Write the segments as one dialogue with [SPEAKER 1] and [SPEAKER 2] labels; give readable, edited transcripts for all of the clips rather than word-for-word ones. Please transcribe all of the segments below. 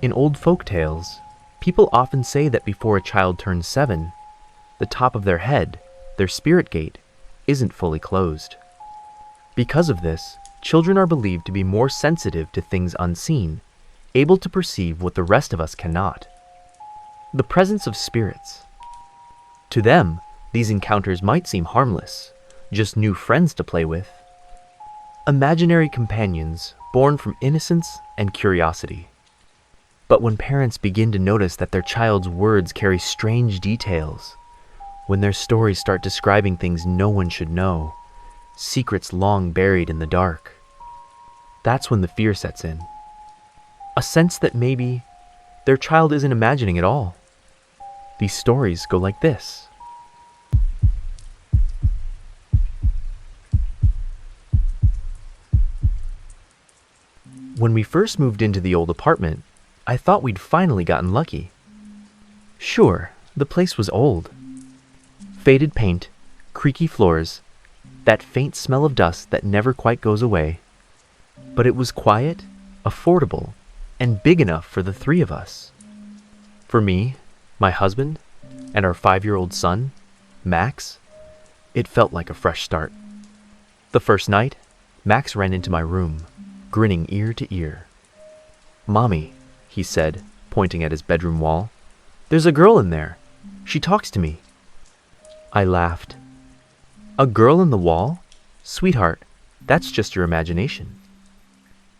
[SPEAKER 1] In old folk tales, people often say that before a child turns 7, the top of their head, their spirit gate, isn't fully closed. Because of this, children are believed to be more sensitive to things unseen, able to perceive what the rest of us cannot. The presence of spirits. To them, these encounters might seem harmless, just new friends to play with. Imaginary companions born from innocence and curiosity. But when parents begin to notice that their child's words carry strange details, when their stories start describing things no one should know, secrets long buried in the dark, that's when the fear sets in. A sense that maybe their child isn't imagining it all. These stories go like this. When we first moved into the old apartment, I thought we'd finally gotten lucky. Sure, the place was old. Faded paint, creaky floors, that faint smell of dust that never quite goes away. But it was quiet, affordable, and big enough for the 3 of us. For me, my husband, and our 5-year-old son, Max, it felt like a fresh start. The first night, Max ran into my room, grinning ear to ear. "Mommy," he said, pointing at his bedroom wall, "there's a girl in there. She talks to me." I laughed. "A girl in the wall? Sweetheart, that's just your imagination."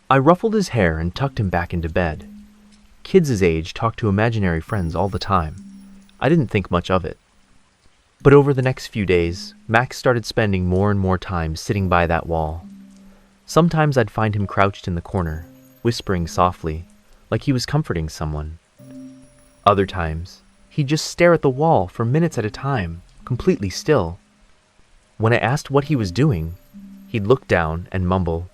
[SPEAKER 1] I ruffled his hair and tucked him back into bed. Kids his age talk to imaginary friends all the time. I didn't think much of it. But over the next few days, Max started spending more and more time sitting by that wall. Sometimes I'd find him crouched in the corner, whispering softly, like he was comforting someone. Other times, he'd just stare at the wall for minutes at a time, completely still. When I asked what he was doing, he'd look down and mumble,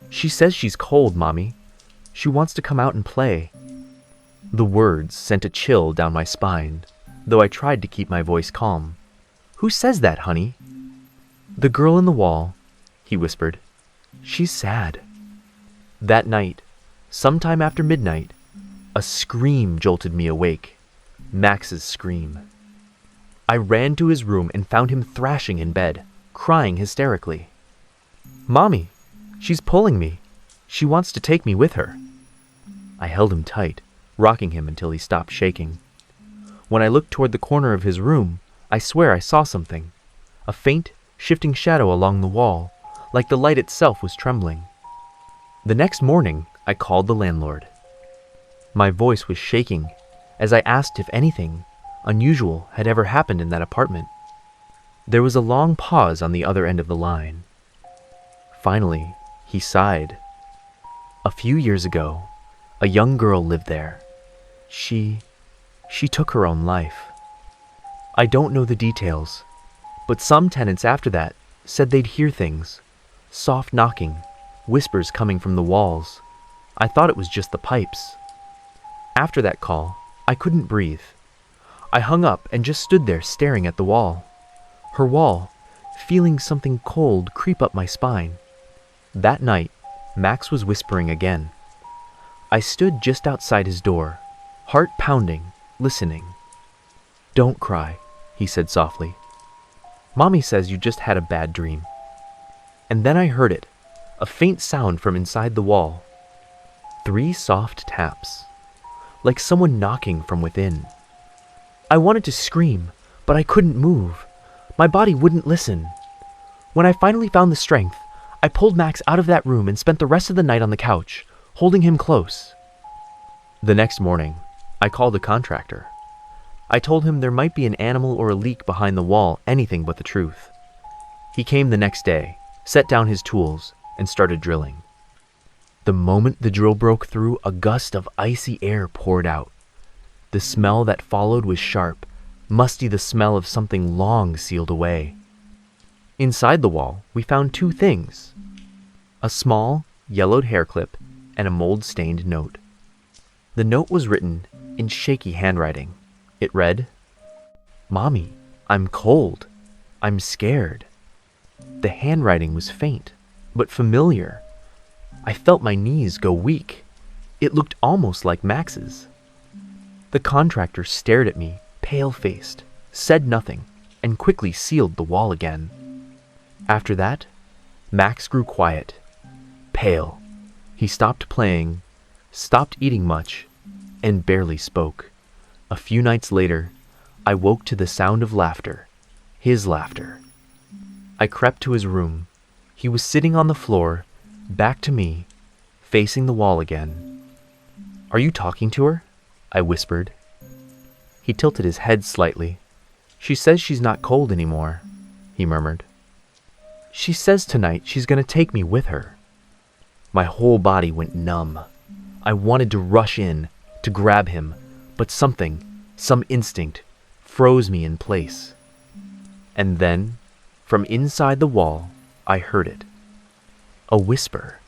[SPEAKER 1] "She says she's cold, Mommy. She wants to come out and play." The words sent a chill down my spine, though I tried to keep my voice calm. "Who says that, honey?" "The girl in the wall," he whispered. "She's sad." That night, sometime after midnight, a scream jolted me awake. Max's scream. I ran to his room and found him thrashing in bed, crying hysterically. "Mommy, she's pulling me. She wants to take me with her." I held him tight, rocking him until he stopped shaking. When I looked toward the corner of his room, I swear I saw something. A faint, shifting shadow along the wall, like the light itself was trembling. The next morning, I called the landlord. My voice was shaking as I asked if anything unusual had ever happened in that apartment. There was a long pause on the other end of the line. Finally, he sighed. "A few years ago, a young girl lived there. She took her own life. I don't know the details, but some tenants after that said they'd hear things. Soft knocking, whispers coming from the walls. I thought it was just the pipes." After that call, I couldn't breathe. I hung up and just stood there staring at the wall. Her wall, feeling something cold creep up my spine. That night, Max was whispering again. I stood just outside his door, heart pounding, listening. "Don't cry," he said softly. "Mommy says you just had a bad dream." And then I heard it, a faint sound from inside the wall. 3 soft taps, like someone knocking from within. I wanted to scream, but I couldn't move. My body wouldn't listen. When I finally found the strength, I pulled Max out of that room and spent the rest of the night on the couch, holding him close. The next morning, I called a contractor. I told him there might be an animal or a leak behind the wall, anything but the truth. He came the next day, set down his tools, and started drilling. The moment the drill broke through, a gust of icy air poured out. The smell that followed was sharp, musty, the smell of something long sealed away. Inside the wall, we found 2 things. A small, yellowed hair clip and a mold-stained note. The note was written in shaky handwriting. It read, "Mommy, I'm cold. I'm scared." The handwriting was faint, but familiar. I felt my knees go weak. It looked almost like Max's. The contractor stared at me, pale-faced, said nothing, and quickly sealed the wall again. After that, Max grew quiet, pale. He stopped playing, stopped eating much, and barely spoke. A few nights later, I woke to the sound of laughter, his laughter. I crept to his room. He was sitting on the floor, back to me, facing the wall again. "Are you talking to her?" I whispered. He tilted his head slightly. "She says she's not cold anymore," he murmured. "She says tonight she's going to take me with her." My whole body went numb. I wanted to rush in, to grab him, but something, some instinct, froze me in place. And then, from inside the wall, I heard it. A whisper,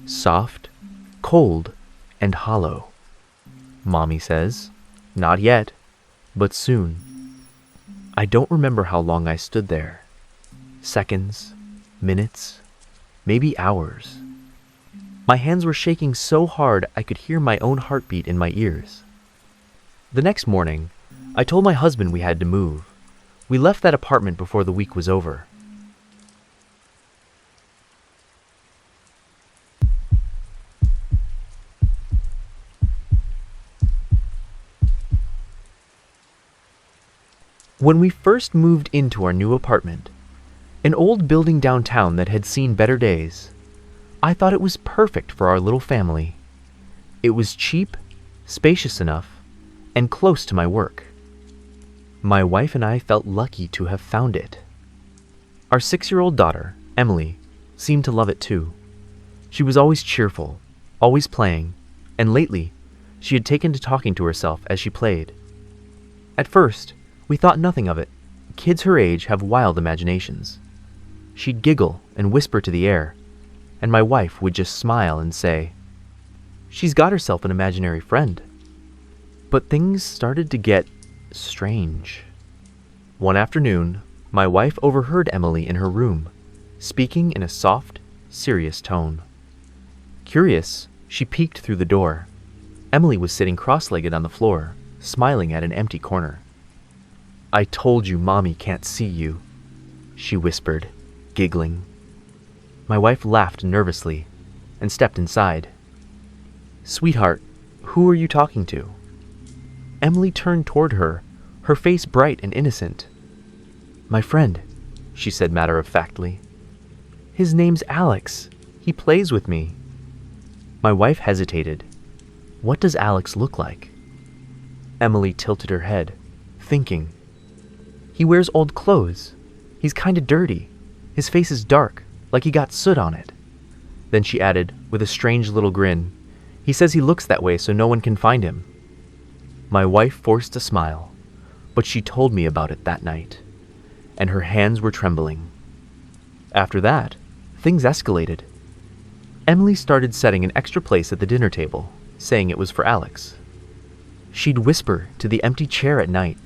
[SPEAKER 1] soft, cold, and hollow. "Mommy says, not yet, but soon." I don't remember how long I stood there. Seconds, minutes, maybe hours. My hands were shaking so hard I could hear my own heartbeat in my ears. The next morning, I told my husband we had to move. We left that apartment before the week was over. When we first moved into our new apartment, an old building downtown that had seen better days, I thought it was perfect for our little family. It was cheap, spacious enough, and close to my work. My wife and I felt lucky to have found it. Our 6-year-old daughter, Emily, seemed to love it too. She was always cheerful, always playing, and lately, she had taken to talking to herself as she played. At first, we thought nothing of it. Kids her age have wild imaginations. She'd giggle and whisper to the air, and my wife would just smile and say, "She's got herself an imaginary friend." But things started to get strange. One afternoon, my wife overheard Emily in her room, speaking in a soft, serious tone. Curious, she peeked through the door. Emily was sitting cross-legged on the floor, smiling at an empty corner. "I told you Mommy can't see you," she whispered, giggling. My wife laughed nervously and stepped inside. "Sweetheart, who are you talking to?" Emily turned toward her, her face bright and innocent. "My friend," she said matter-of-factly. "His name's Alex. He plays with me." My wife hesitated. "What does Alex look like?" Emily tilted her head, thinking. "He wears old clothes. He's kinda dirty. His face is dark, like he got soot on it." Then she added, with a strange little grin, "He says he looks that way so no one can find him." My wife forced a smile, but she told me about it that night, and her hands were trembling. After that, things escalated. Emily started setting an extra place at the dinner table, saying it was for Alex. She'd whisper to the empty chair at night,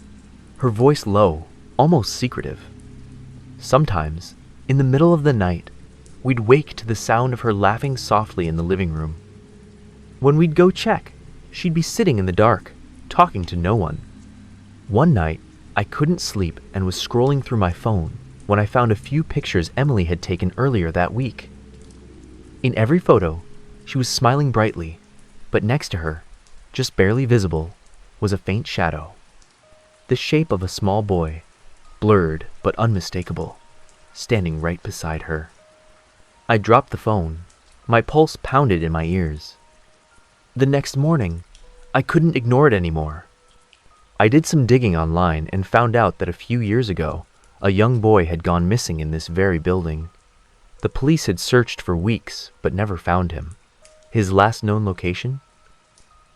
[SPEAKER 1] her voice low, almost secretive. Sometimes, in the middle of the night, we'd wake to the sound of her laughing softly in the living room. When we'd go check, she'd be sitting in the dark, talking to no one. One night, I couldn't sleep and was scrolling through my phone when I found a few pictures Emily had taken earlier that week. In every photo, she was smiling brightly, but next to her, just barely visible, was a faint shadow. The shape of a small boy, blurred but unmistakable, standing right beside her. I dropped the phone. My pulse pounded in my ears. The next morning, I couldn't ignore it anymore. I did some digging online and found out that a few years ago, a young boy had gone missing in this very building. The police had searched for weeks but never found him. His last known location?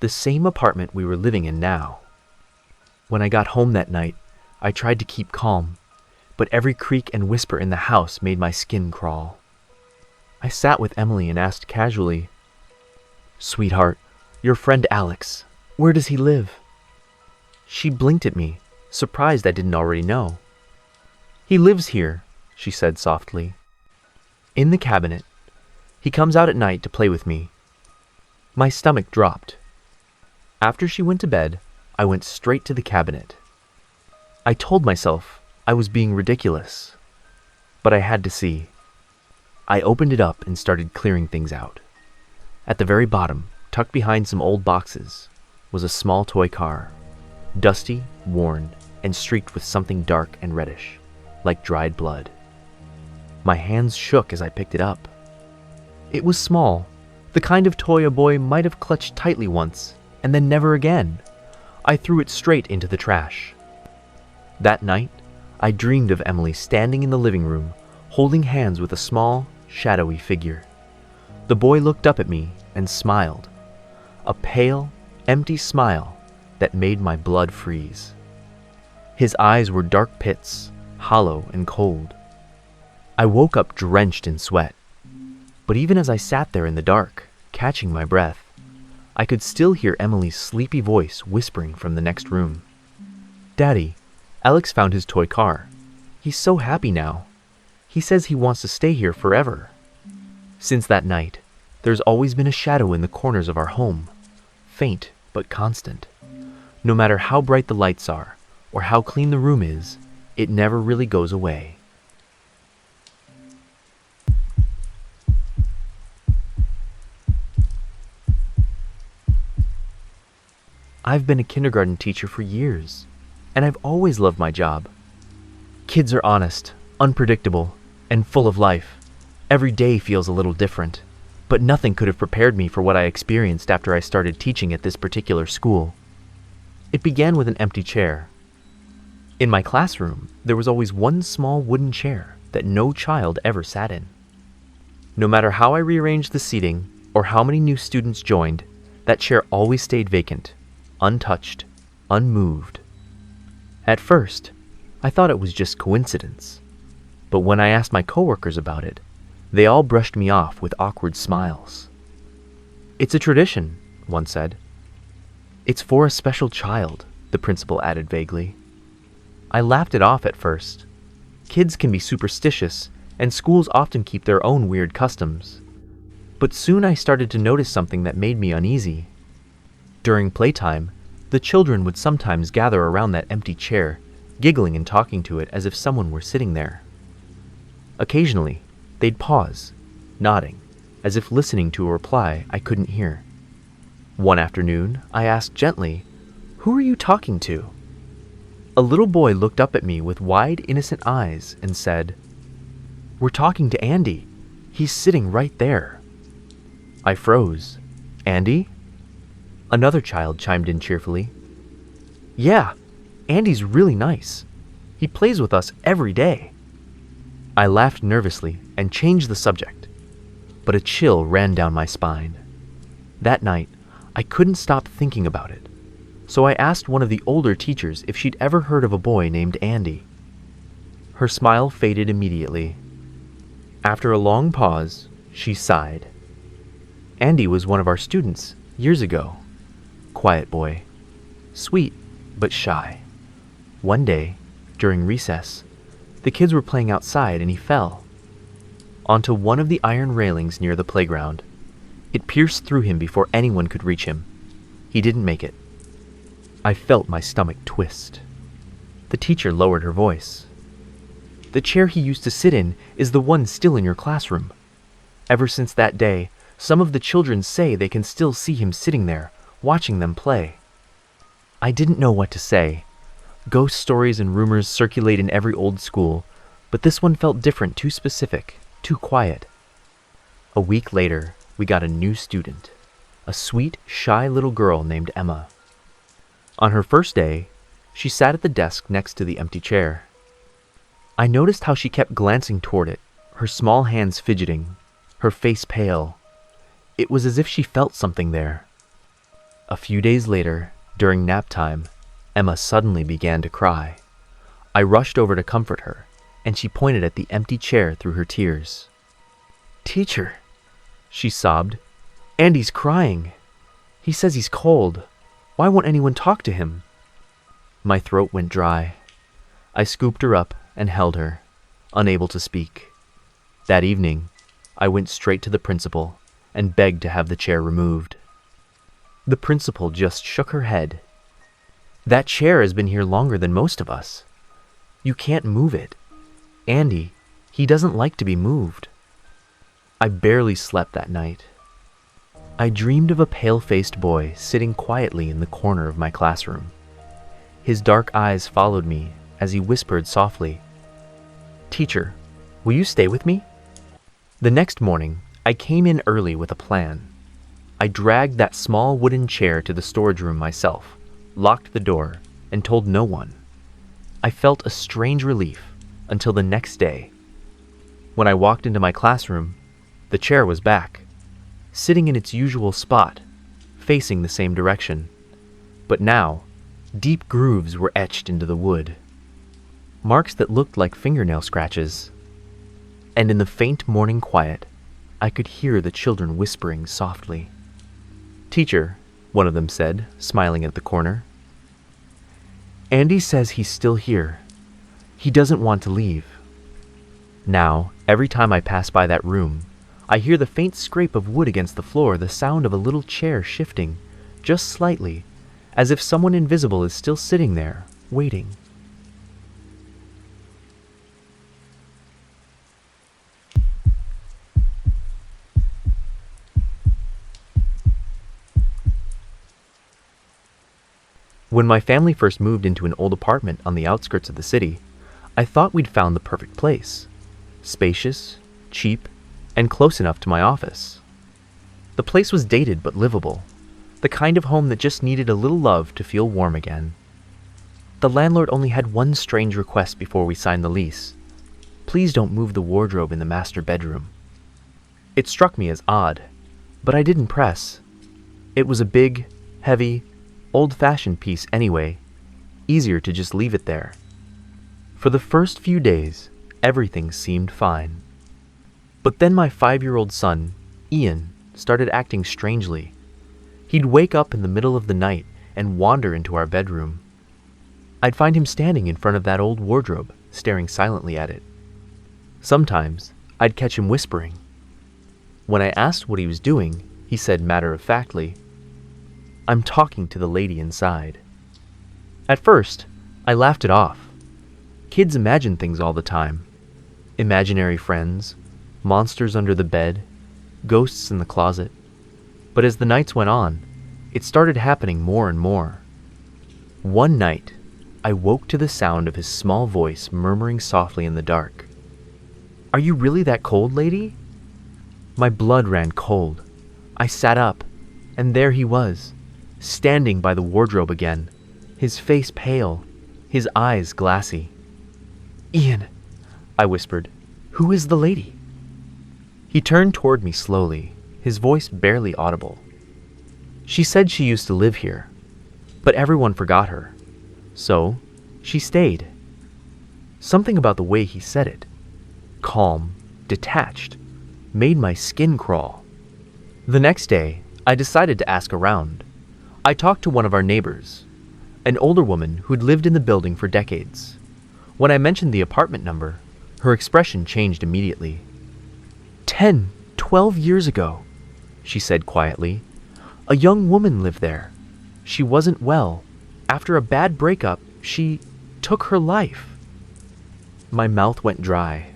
[SPEAKER 1] The same apartment we were living in now. When I got home that night, I tried to keep calm, but every creak and whisper in the house made my skin crawl. I sat with Emily and asked casually, "Sweetheart, your friend Alex, where does he live?" She blinked at me, surprised I didn't already know. "He lives here," she said softly. "In the cabinet. He comes out at night to play with me." My stomach dropped. After she went to bed, I went straight to the cabinet. I told myself I was being ridiculous, but I had to see. I opened it up and started clearing things out. At the very bottom, tucked behind some old boxes, was a small toy car, dusty, worn, and streaked with something dark and reddish, like dried blood. My hands shook as I picked it up. It was small, the kind of toy a boy might have clutched tightly once, and then never again. I threw it straight into the trash. That night, I dreamed of Emily standing in the living room, holding hands with a small, shadowy figure. The boy looked up at me and smiled, a pale, empty smile that made my blood freeze. His eyes were dark pits, hollow and cold. I woke up drenched in sweat, but even as I sat there in the dark, catching my breath, I could still hear Emily's sleepy voice whispering from the next room. "Daddy, Alex found his toy car. He's so happy now. He says he wants to stay here forever." Since that night, there's always been a shadow in the corners of our home, faint but constant. No matter how bright the lights are, or how clean the room is, it never really goes away. I've been a kindergarten teacher for years, and I've always loved my job. Kids are honest, unpredictable, and full of life. Every day feels a little different, but nothing could have prepared me for what I experienced after I started teaching at this particular school. It began with an empty chair. In my classroom, there was always one small wooden chair that no child ever sat in. No matter how I rearranged the seating or how many new students joined, that chair always stayed vacant, untouched, unmoved. At first, I thought it was just coincidence, but when I asked my coworkers about it, they all brushed me off with awkward smiles. "It's a tradition," one said. "It's for a special child," the principal added vaguely. I laughed it off at first. Kids can be superstitious, and schools often keep their own weird customs. But soon I started to notice something that made me uneasy. During playtime, the children would sometimes gather around that empty chair, giggling and talking to it as if someone were sitting there. Occasionally, they'd pause, nodding, as if listening to a reply I couldn't hear. One afternoon, I asked gently, "Who are you talking to?" A little boy looked up at me with wide, innocent eyes and said, "We're talking to Andy. He's sitting right there." I froze. "Andy?" Another child chimed in cheerfully. "Yeah, Andy's really nice. He plays with us every day." I laughed nervously and changed the subject, but a chill ran down my spine. That night, I couldn't stop thinking about it, so I asked one of the older teachers if she'd ever heard of a boy named Andy. Her smile faded immediately. After a long pause, she sighed. "Andy was one of our students years ago. Quiet boy. Sweet, but shy. One day, during recess, the kids were playing outside and he fell onto one of the iron railings near the playground. It pierced through him before anyone could reach him. He didn't make it." I felt my stomach twist. The teacher lowered her voice. "The chair he used to sit in is the one still in your classroom. Ever since that day, some of the children say they can still see him sitting there, watching them play." I didn't know what to say. Ghost stories and rumors circulate in every old school, but this one felt different, too specific, too quiet. A week later, we got a new student, a sweet, shy little girl named Emma. On her first day, she sat at the desk next to the empty chair. I noticed how she kept glancing toward it, her small hands fidgeting, her face pale. It was as if she felt something there. A few days later, during nap time, Emma suddenly began to cry. I rushed over to comfort her, and she pointed at the empty chair through her tears. "Teacher," she sobbed, "Andy's crying. He says he's cold. Why won't anyone talk to him?" My throat went dry. I scooped her up and held her, unable to speak. That evening, I went straight to the principal and begged to have the chair removed. The principal just shook her head. That chair has been here longer than most of us. You can't move it. Andy, he doesn't like to be moved. I barely slept that night. I dreamed of a pale-faced boy sitting quietly in the corner of my classroom. His dark eyes followed me as he whispered softly, "Teacher, will you stay with me?" The next morning, I came in early with a plan. I dragged that small wooden chair to the storage room myself, locked the door, and told no one. I felt a strange relief until the next day. When I walked into my classroom, the chair was back, sitting in its usual spot, facing the same direction. But now, deep grooves were etched into the wood, marks that looked like fingernail scratches. And in the faint morning quiet, I could hear the children whispering softly. "Teacher," one of them said, smiling at the corner, "Andy says he's still here. He doesn't want to leave." Now, every time I pass by that room, I hear the faint scrape of wood against the floor, the sound of a little chair shifting, just slightly, as if someone invisible is still sitting there, waiting. When my family first moved into an old apartment on the outskirts of the city, I thought we'd found the perfect place. Spacious, cheap, and close enough to my office. The place was dated but livable, the kind of home that just needed a little love to feel warm again. The landlord only had one strange request before we signed the lease. Please don't move the wardrobe in the master bedroom. It struck me as odd, but I didn't press. It was a big, heavy, old-fashioned piece anyway, easier to just leave it there. For the first few days, everything seemed fine. But then my 5-year-old son, Ian, started acting strangely. He'd wake up in the middle of the night and wander into our bedroom. I'd find him standing in front of that old wardrobe, staring silently at it. Sometimes, I'd catch him whispering. When I asked what he was doing, he said matter-of-factly, "I'm talking to the lady inside." At first, I laughed it off. Kids imagine things all the time. Imaginary friends, monsters under the bed, ghosts in the closet. But as the nights went on, it started happening more and more. One night, I woke to the sound of his small voice murmuring softly in the dark. "Are you really that cold, lady?" My blood ran cold. I sat up, and there he was, standing by the wardrobe again, his face pale, his eyes glassy. "Ian," I whispered, "who is the lady?" He turned toward me slowly, his voice barely audible. "She said she used to live here, but everyone forgot her. So, she stayed." Something about the way he said it, calm, detached, made my skin crawl. The next day, I decided to ask around. I talked to one of our neighbors, an older woman who'd lived in the building for decades. When I mentioned the apartment number, her expression changed immediately. 10, 12 years ago," she said quietly. "A young woman lived there. She wasn't well. After a bad breakup, she took her life." My mouth went dry.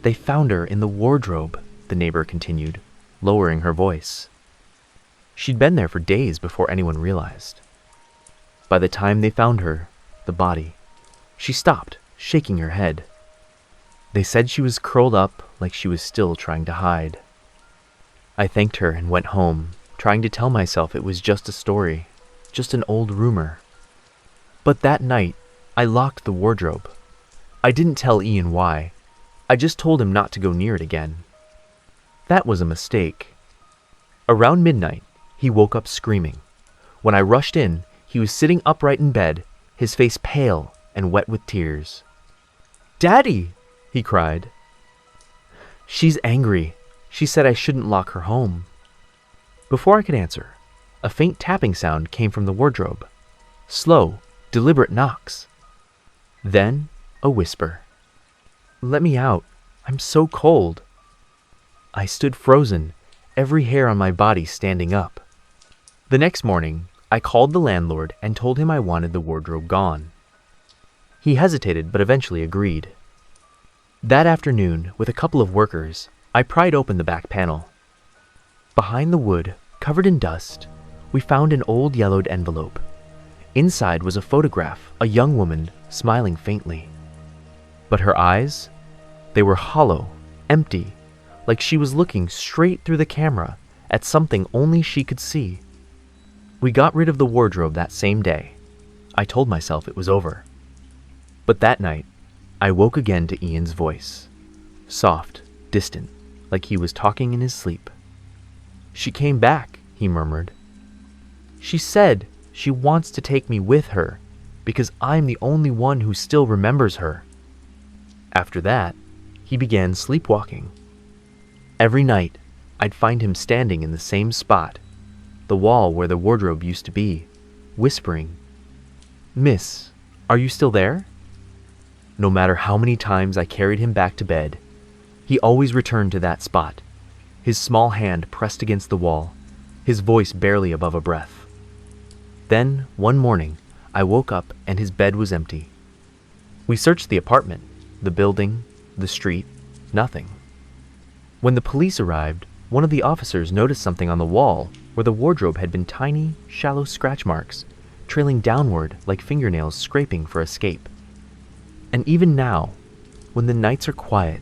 [SPEAKER 1] "They found her in the wardrobe," the neighbor continued, lowering her voice. She'd been there for days before anyone realized. By the time they found her, the body, she stopped, shaking her head. They said she was curled up like she was still trying to hide. I thanked her and went home, trying to tell myself it was just a story, just an old rumor. But that night, I locked the wardrobe. I didn't tell Ian why. I just told him not to go near it again. That was a mistake. Around midnight, he woke up screaming. When I rushed in, he was sitting upright in bed, his face pale and wet with tears. "Daddy!" he cried. "She's angry. She said I shouldn't lock her home." Before I could answer, a faint tapping sound came from the wardrobe. Slow, deliberate knocks. Then, a whisper. "Let me out. I'm so cold." I stood frozen, every hair on my body standing up. The next morning, I called the landlord and told him I wanted the wardrobe gone. He hesitated but eventually agreed. That afternoon, with a couple of workers, I pried open the back panel. Behind the wood, covered in dust, we found an old yellowed envelope. Inside was a photograph, a young woman smiling faintly. But her eyes, they were hollow, empty, like she was looking straight through the camera at something only she could see. We got rid of the wardrobe that same day. I told myself it was over. But that night, I woke again to Ian's voice. Soft, distant, like he was talking in his sleep. "She came back," he murmured. "She said she wants to take me with her because I'm the only one who still remembers her." After that, he began sleepwalking. Every night, I'd find him standing in the same spot, the wall where the wardrobe used to be, whispering, "Miss, are you still there?" No matter how many times I carried him back to bed, he always returned to that spot, his small hand pressed against the wall, his voice barely above a breath. Then, one morning, I woke up and his bed was empty. We searched the apartment, the building, the street, nothing. When the police arrived, one of the officers noticed something on the wall where the wardrobe had been tiny, shallow scratch marks, trailing downward like fingernails scraping for escape. And even now, when the nights are quiet,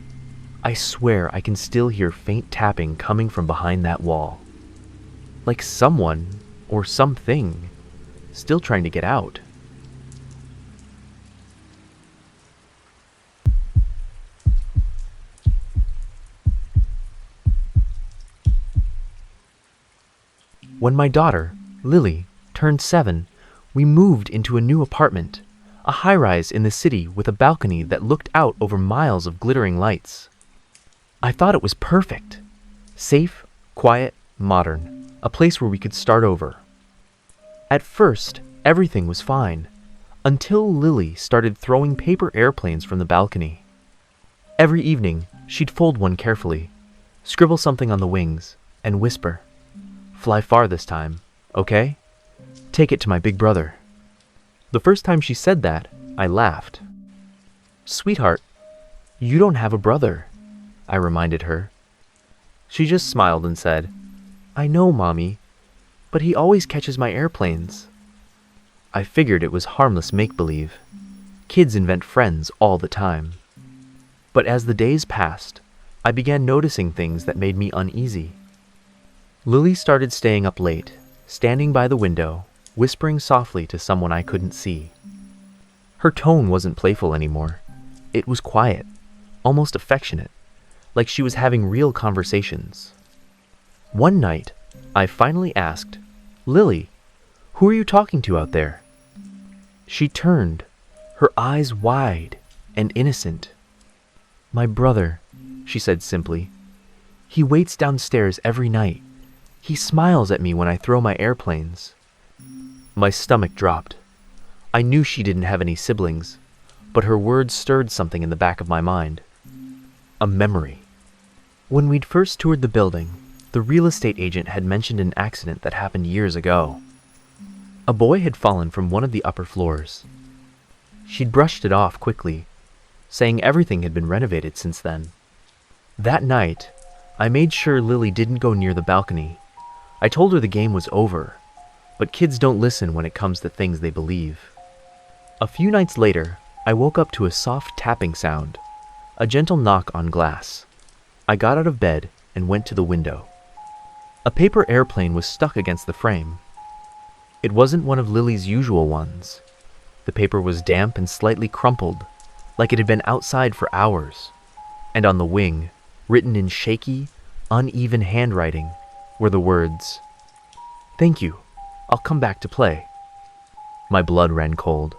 [SPEAKER 1] I swear I can still hear faint tapping coming from behind that wall. Like someone, or something, still trying to get out. When my daughter, Lily, turned 7, we moved into a new apartment, a high-rise in the city with a balcony that looked out over miles of glittering lights. I thought it was perfect. Safe, quiet, modern, a place where we could start over. At first, everything was fine, until Lily started throwing paper airplanes from the balcony. Every evening, she'd fold one carefully, scribble something on the wings, and whisper, "Fly far this time, okay? Take it to my big brother." The first time she said that, I laughed. "Sweetheart, you don't have a brother," I reminded her. She just smiled and said, "I know, Mommy, but he always catches my airplanes." I figured it was harmless make-believe. Kids invent friends all the time. But as the days passed, I began noticing things that made me uneasy. Lily started staying up late, standing by the window, whispering softly to someone I couldn't see. Her tone wasn't playful anymore. It was quiet, almost affectionate, like she was having real conversations. One night, I finally asked, "Lily, who are you talking to out there?" She turned, her eyes wide and innocent. "My brother," she said simply. "He waits downstairs every night. He smiles at me when I throw my airplanes." My stomach dropped. I knew she didn't have any siblings, but her words stirred something in the back of my mind. A memory. When we'd first toured the building, the real estate agent had mentioned an accident that happened years ago. A boy had fallen from one of the upper floors. She'd brushed it off quickly, saying everything had been renovated since then. That night, I made sure Lily didn't go near the balcony. I told her the game was over, but kids don't listen when it comes to things they believe. A few nights later, I woke up to a soft tapping sound, a gentle knock on glass. I got out of bed and went to the window. A paper airplane was stuck against the frame. It wasn't one of Lily's usual ones. The paper was damp and slightly crumpled, like it had been outside for hours. And on the wing, written in shaky, uneven handwriting, were the words, "Thank you. I'll come back to play." My blood ran cold.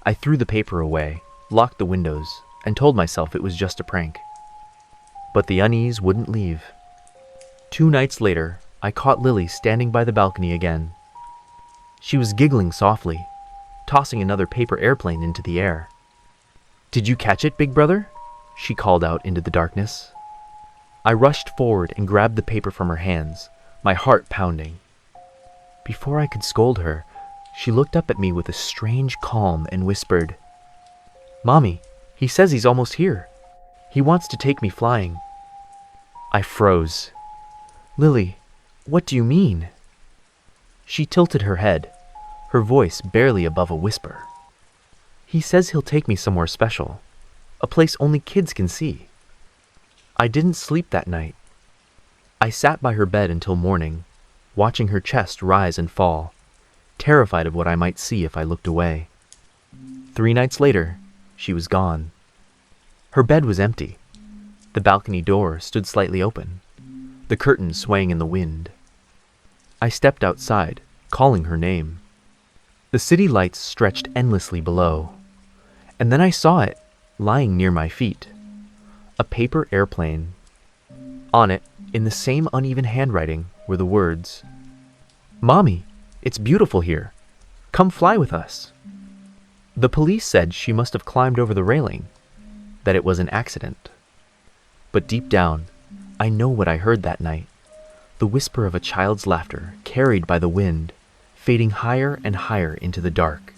[SPEAKER 1] I threw the paper away, locked the windows, and told myself it was just a prank. But the unease wouldn't leave. 2 nights later, I caught Lily standing by the balcony again. She was giggling softly, tossing another paper airplane into the air. "Did you catch it, big brother?" she called out into the darkness. I rushed forward and grabbed the paper from her hands, my heart pounding. Before I could scold her, she looked up at me with a strange calm and whispered, "Mommy, he says he's almost here. He wants to take me flying." I froze. "Lily, what do you mean?" She tilted her head, her voice barely above a whisper. "He says he'll take me somewhere special, a place only kids can see." I didn't sleep that night. I sat by her bed until morning, watching her chest rise and fall, terrified of what I might see if I looked away. 3 nights later, she was gone. Her bed was empty. The balcony door stood slightly open, the curtains swaying in the wind. I stepped outside, calling her name. The city lights stretched endlessly below, and then I saw it, lying near my feet. A paper airplane. On it, in the same uneven handwriting, were the words, "Mommy, it's beautiful here. Come fly with us." The police said she must have climbed over the railing, that it was an accident. But deep down, I know what I heard that night. The whisper of a child's laughter carried by the wind, fading higher and higher into the dark.